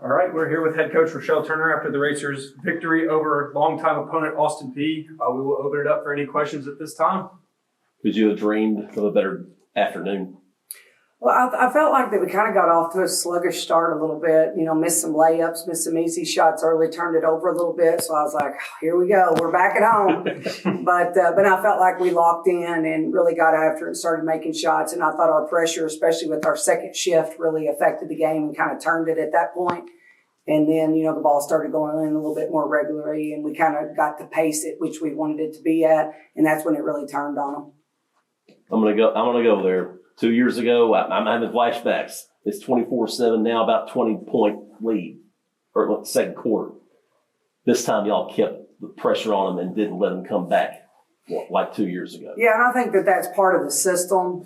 All right, we're here with head coach Rechelle Turner after the Racers' victory over longtime opponent Austin Peay. We will open it up for any questions at this time. Could you have dreamed of a better afternoon? Well, I felt like that we kind of got off to a sluggish start a little bit, missed some layups, missed some easy shots early, turned it over a little bit. So I was like, here we go. We're back at home. But I felt like we locked in and really got after it and started making shots. And I thought our pressure, especially with our second shift, really affected the game and kind of turned it at that point. And then, the ball started going in a little bit more regularly and we kind of got to pace it, which we wanted it to be at. And that's when it really turned on them. I'm gonna go there. 2 years ago, I'm having flashbacks. It's 24-7 now, about 20-point lead, or second quarter. This time, y'all kept the pressure on them and didn't let them come back like 2 years ago. Yeah, and I think that that's part of the system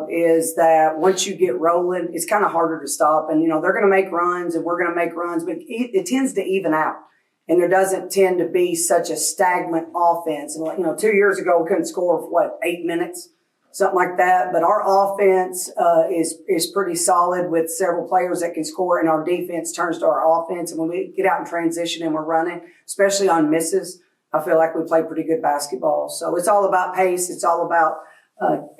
is that once you get rolling, it's kind of harder to stop. And, they're going to make runs and we're going to make runs, but it tends to even out. And there doesn't tend to be such a stagnant offense. And, 2 years ago, we couldn't score for 8 minutes? Something like that. But our offense is pretty solid with several players that can score, and our defense turns to our offense. And when we get out in transition and we're running, especially on misses, I feel like we play pretty good basketball. So it's all about pace. It's all about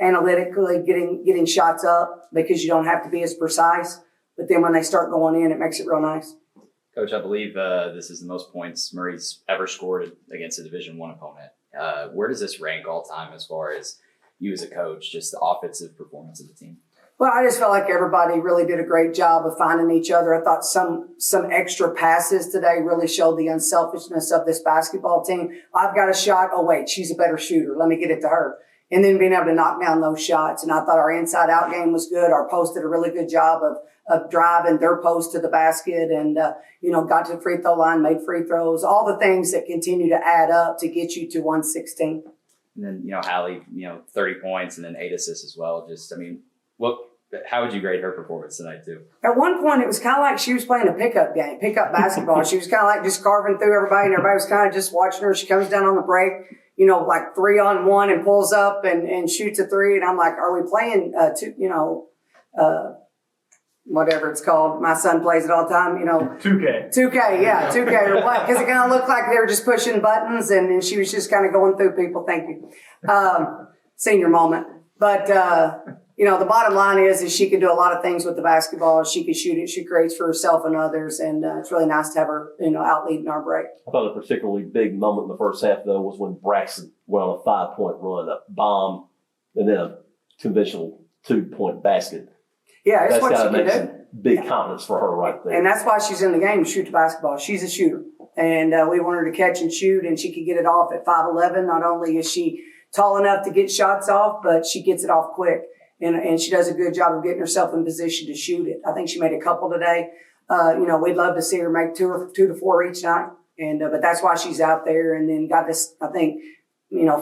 analytically getting shots up because you don't have to be as precise. But then when they start going in, it makes it real nice. Coach, I believe this is the most points Murray's ever scored against a Division I opponent. Where does this rank all time as far as you as a coach, just the offensive performance of the team? Well, I just felt like everybody really did a great job of finding each other. I thought some extra passes today really showed the unselfishness of this basketball team. I've got a shot. Oh, wait, she's a better shooter. Let me get it to her. And then being able to knock down those shots. And I thought our inside-out game was good. Our post did a really good job of driving their post to the basket and, got to the free throw line, made free throws, all the things that continue to add up to get you to 116. And then, Hallie, 30 points and then 8 assists as well. How would you grade her performance tonight too? At one point, it was kind of like she was playing a pickup basketball. She was kind of like just carving through everybody, and everybody was kind of just watching her. She comes down on the break, like 3-on-1 and pulls up and shoots a three. And I'm like, are we playing, whatever it's called? My son plays it all the time, 2K. 2K, yeah, 2K or what? Because it kind of looked like they were just pushing buttons, and she was just kind of going through people. Thank you. Senior moment. But, the bottom line is she can do a lot of things with the basketball. She can shoot it. She creates for herself and others. And it's really nice to have her, out leading our break. I thought a particularly big moment in the first half, though, was when Braxton went on a 5-point run, a bomb, and then a conventional 2-point basket. Yeah, it's what she can do. Big confidence for her right there. And that's why she's in the game to shoot the basketball. She's a shooter. And we want her to catch and shoot, and she can get it off at 5'11". Not only is she tall enough to get shots off, but she gets it off quick. And she does a good job of getting herself in position to shoot it. I think she made a couple today. We'd love to see her make 2 to 4 each night. But that's why she's out there. And then got this, I think,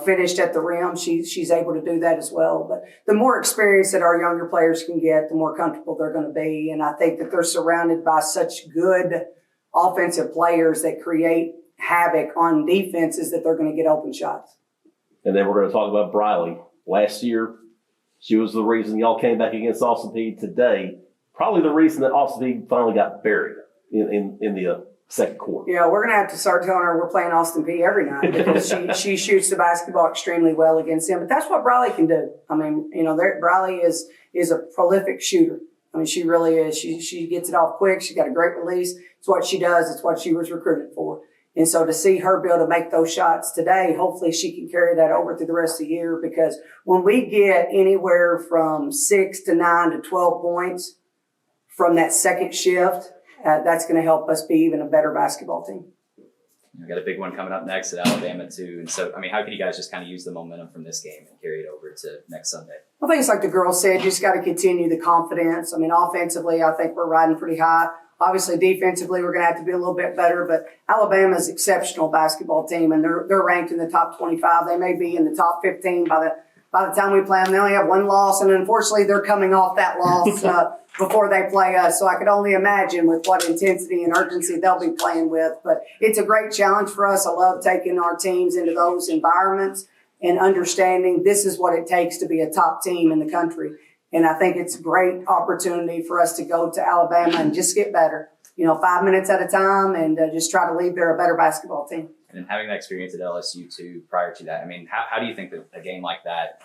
finished at the rim. She's able to do that as well. But the more experience that our younger players can get, the more comfortable they're going to be. And I think that they're surrounded by such good offensive players that create havoc on defenses that they're going to get open shots. And then we're going to talk about Briley. Last year, she was the reason y'all came back against Austin Peay today. Probably the reason that Austin Peay finally got buried in the second quarter. Yeah, we're going to have to start telling her we're playing Austin Peay every night because she shoots the basketball extremely well against them. But that's what Briley can do. I mean, Briley is a prolific shooter. I mean, she really is. She gets it off quick. She's got a great release. It's what she does. It's what she was recruited for. And so to see her be able to make those shots today, hopefully she can carry that over through the rest of the year, because when we get anywhere from 6 to 9 to 12 points from that second shift, that's going to help us be even a better basketball team. We got a big one coming up next at Alabama too. And so, how can you guys just kind of use the momentum from this game and carry it over to next Sunday? I think it's like the girls said, you just got to continue the confidence. Offensively, I think we're riding pretty high. Obviously, defensively, we're going to have to be a little bit better, but Alabama's an exceptional basketball team, and they're ranked in the top 25. They may be in the top 15 by the time we play them. They only have one loss, and unfortunately, they're coming off that loss before they play us. So I could only imagine with what intensity and urgency they'll be playing with. But it's a great challenge for us. I love taking our teams into those environments and understanding this is what it takes to be a top team in the country. And I think it's a great opportunity for us to go to Alabama and just get better. 5 minutes at a time and just try to leave there a better basketball team. And having that experience at LSU too, prior to that, I mean, how do you think that a game like that,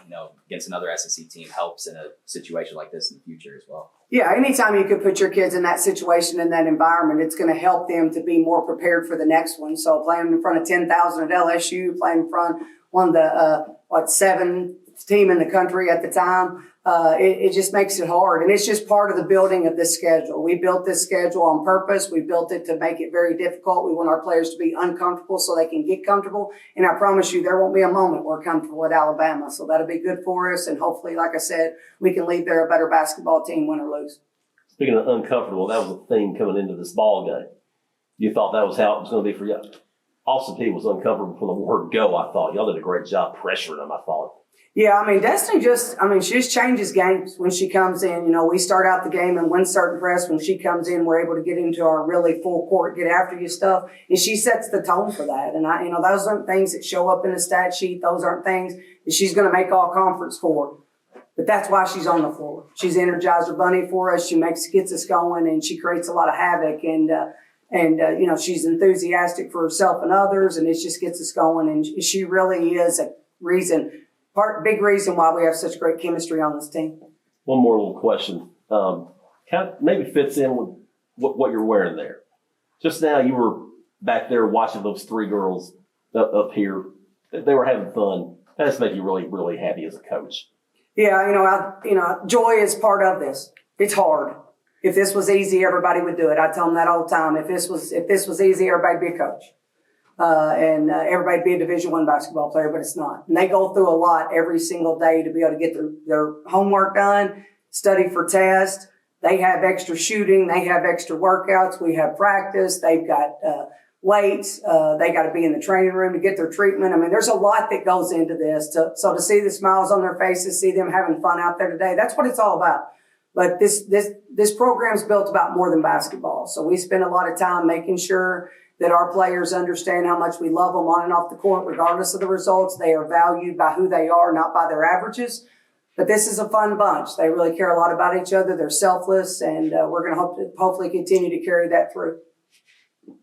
against another SEC team helps in a situation like this in the future as well? Yeah, anytime you could put your kids in that situation, in that environment, it's going to help them to be more prepared for the next one. So playing in front of 10,000 at LSU, playing in front of one of the, seventh team in the country at the time, it just makes it hard. And it's just part of the building of this schedule. We built this schedule on purpose. We built it to make it very difficult. We want our players to be uncomfortable so they can get comfortable. And I promise you, there won't be a moment we're comfortable at Alabama. So that'll be good for us. And hopefully, like I said, we can leave there a better basketball team, win or lose. Speaking of uncomfortable, that was a theme coming into this ball game. You thought that was how it was going to be for you. Austin Peay was uncomfortable from the word go, I thought. Y'all did a great job pressuring them, I thought. Yeah, Destiny she just changes games when she comes in. We start out the game in one certain press. When she comes in, we're able to get into our really full court, get after you stuff. And she sets the tone for that. And those aren't things that show up in the stat sheet. Those aren't things that she's going to make all conference for. But that's why she's on the floor. She's Energizer Bunny for us. She gets us going, and she creates a lot of havoc. And she's enthusiastic for herself and others, and it just gets us going. And she really is a big reason why we have such great chemistry on this team. One more little question. Kind of maybe fits in with what you're wearing there. Just now, you were back there watching those three girls up here. They were having fun. That just make you really, really happy as a coach. Yeah, joy is part of this. It's hard. If this was easy, everybody would do it. I tell them that all the time. If this was easy, everybody'd be a coach. And everybody be a Division I basketball player, but it's not. And they go through a lot every single day to be able to get their homework done, study for tests. They have extra shooting. They have extra workouts. We have practice. They've got weights. They got to be in the training room to get their treatment. There's a lot that goes into this. So to see the smiles on their faces, see them having fun out there today, that's what it's all about. But this program's built about more than basketball. So we spend a lot of time making sure that our players understand how much we love them on and off the court, regardless of the results. They are valued by who they are, not by their averages. But this is a fun bunch. They really care a lot about each other. They're selfless, and we're going to hopefully continue to carry that through.